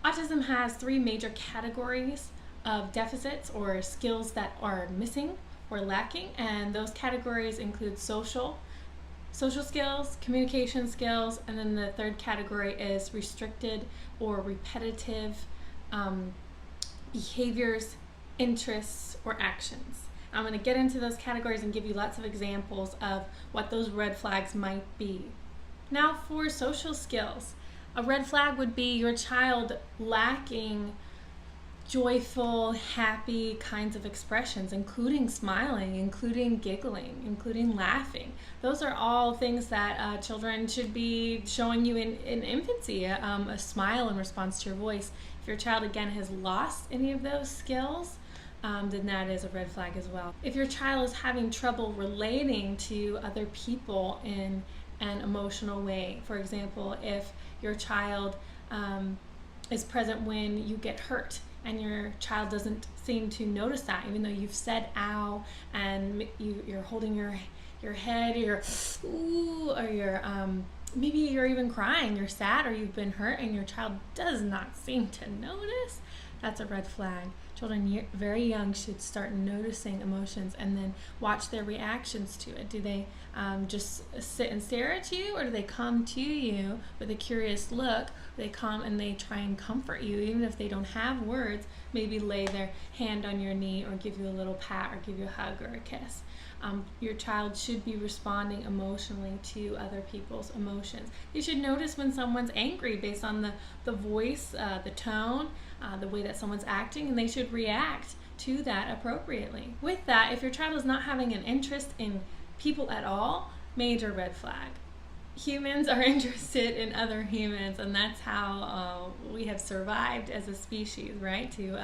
Autism has three major categories of deficits or skills that are missing or lacking, and those categories include social skills, communication skills, and then the third category is restricted or repetitive behaviors, interests, or actions. I'm going to get into those categories and give you lots of examples of what those red flags might be. Now for social skills, a red flag would be your child lacking joyful, happy kinds of expressions, including smiling, including giggling, including laughing. Those are all things that children should be showing you in infancy, a smile in response to your voice. If your child, again, has lost any of those skills, then that is a red flag as well. If your child is having trouble relating to other people in an emotional way, for example, if your child is present when you get hurt, and your child doesn't seem to notice that, even though you've said ow, and you're holding your head, or you're ooh, or you're maybe you're even crying, you're sad, or you've been hurt, and your child does not seem to notice, that's a red flag. Children very young should start noticing emotions and then watch their reactions to it. Do they just sit and stare at you, or do they come to you with a curious look? They come and they try and comfort you, even if they don't have words, maybe lay their hand on your knee or give you a little pat or give you a hug or a kiss. Your child should be responding emotionally to other people's emotions. You should notice when someone's angry based on the voice, the tone, the way that someone's acting, and they should react to that appropriately. With that, if your child is not having an interest in people at all, major red flag. Humans are interested in other humans, and that's how we have survived as a species, right? To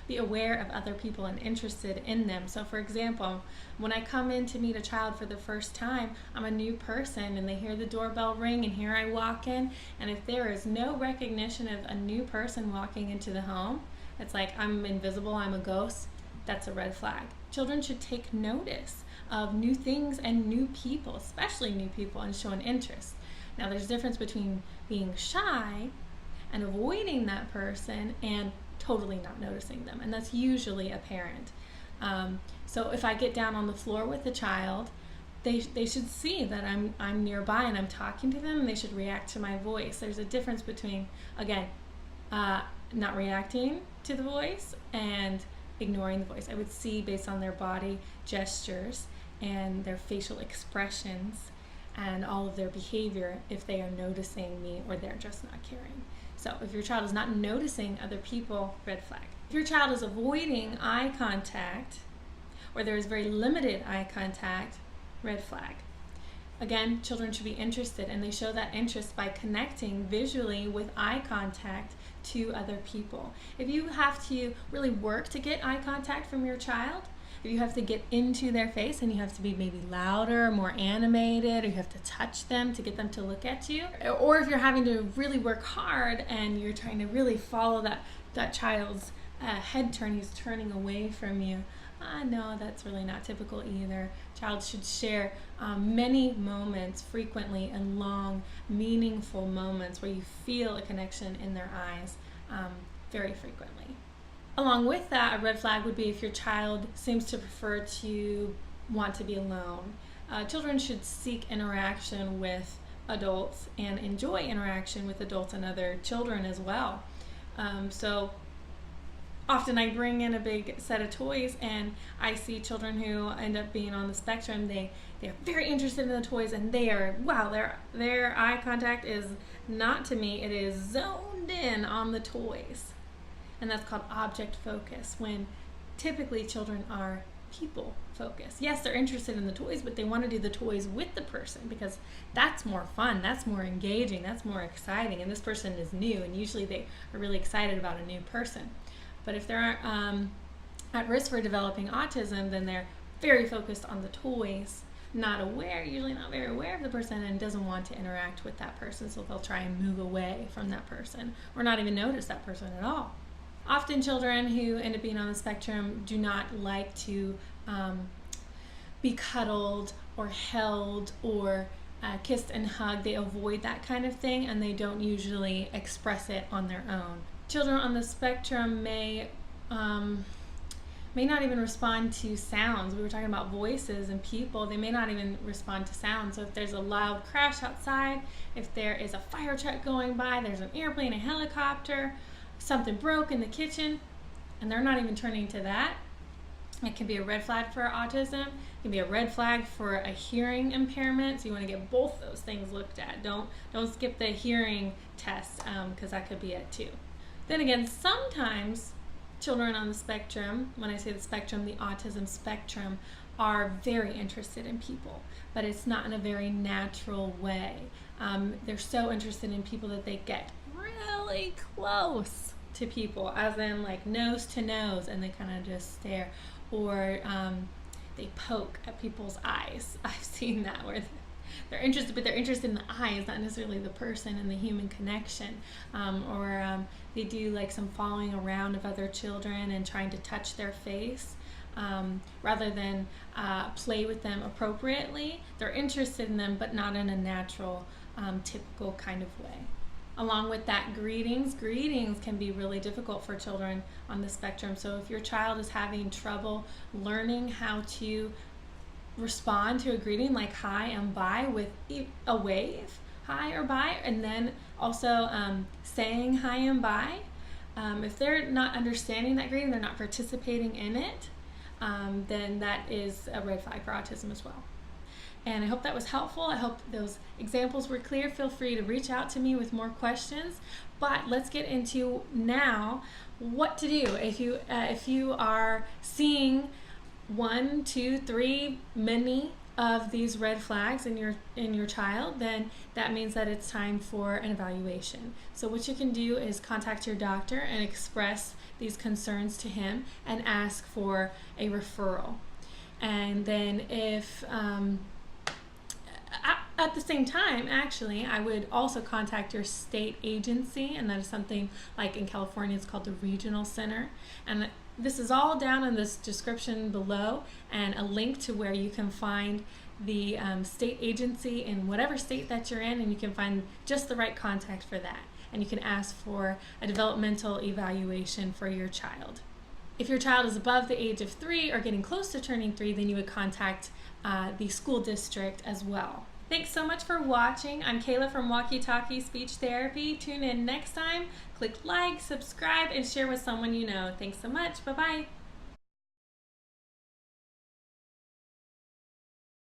be aware of other people and interested in them. So for example, when I come in to meet a child for the first time, I'm a new person and they hear the doorbell ring and here I walk in, and if there is no recognition of a new person walking into the home, it's like I'm invisible, I'm a ghost, that's a red flag. Children should take notice of new things and new people, especially new people, and show an interest. Now there's a difference between being shy and avoiding that person and totally not noticing them, and that's usually a parent. So if I get down on the floor with the child, they should see that I'm nearby and I'm talking to them, and they should react to my voice. There's a difference between, again, not reacting to the voice and ignoring the voice. I would see based on their body gestures and their facial expressions and all of their behavior if they are noticing me or they're just not caring. So if your child is not noticing other people, red flag. If your child is avoiding eye contact, or there is very limited eye contact, red flag. Again, children should be interested, and they show that interest by connecting visually with eye contact to other people. If you have to really work to get eye contact from your child, if you have to get into their face and you have to be maybe louder, more animated, or you have to touch them to get them to look at you, or if you're having to really work hard and you're trying to really follow that child's head turn, he's turning away from you, no, that's really not typical either. Child should share many moments, frequently, and long, meaningful moments where you feel a connection in their eyes very frequently. Along with that, a red flag would be if your child seems to prefer to want to be alone. Children should seek interaction with adults and enjoy interaction with adults and other children as well. So often I bring in a big set of toys and I see children who end up being on the spectrum. They're very interested in the toys, and they are, wow, their eye contact is not to me, it is zoned in on the toys. And that's called object focus, when typically children are people focused. Yes, they're interested in the toys, but they want to do the toys with the person because that's more fun, that's more engaging, that's more exciting, and this person is new, and usually they are really excited about a new person. But if they're at risk for developing autism, then they're very focused on the toys, usually not very aware of the person, and doesn't want to interact with that person, so they'll try and move away from that person or not even notice that person at all. Often children who end up being on the spectrum do not like to be cuddled or held or kissed and hugged. They avoid that kind of thing, and they don't usually express it on their own. children on the spectrum may not even respond to sounds. We were talking about voices and people. They may not even respond to sounds. So if there's a loud crash outside, if there is a fire truck going by, there's an airplane, a helicopter, something broke in the kitchen, and they're not even turning to that, it can be a red flag for autism. It can be a red flag for a hearing impairment. So you want to get both those things looked at. Don't skip the hearing test, because that could be it too. Then again, sometimes children on the spectrum, when I say the spectrum, the autism spectrum, are very interested in people, but it's not in a very natural way. They're so interested in people that they get really close to people, as in like nose to nose, and they kind of just stare, or they poke at people's eyes. I've seen that where they're interested, but they're interested in the eyes, not necessarily the person and the human connection. Or they do like some following around of other children and trying to touch their face. Rather than play with them appropriately. They're interested in them, but not in a natural, typical kind of way. Along with that, greetings can be really difficult for children on the spectrum. So if your child is having trouble learning how to respond to a greeting like hi and bye with a wave, hi or bye, and then also saying hi and bye, if they're not understanding that greeting, they're not participating in it, then that is a red flag for autism as well. And I hope that was helpful. I hope those examples were clear. Feel free to reach out to me with more questions. But let's get into now what to do if you are seeing 1, 2, 3, many of these red flags in your child. Then that means that it's time for an evaluation. So what you can do is contact your doctor and express these concerns to him and ask for a referral. And then if at the same time, actually, I would also contact your state agency, and that is something like in California, it's called the Regional Center. And this is all down in this description below, and a link to where you can find the state agency in whatever state that you're in, and you can find just the right contact for that. And you can ask for a developmental evaluation for your child. If your child is above the age of 3 or getting close to turning 3, then you would contact the school district as well. Thanks so much for watching. I'm Kayla from Walkie Talkie Speech Therapy. Tune in next time. Click like, subscribe, and share with someone you know. Thanks so much. Bye-bye.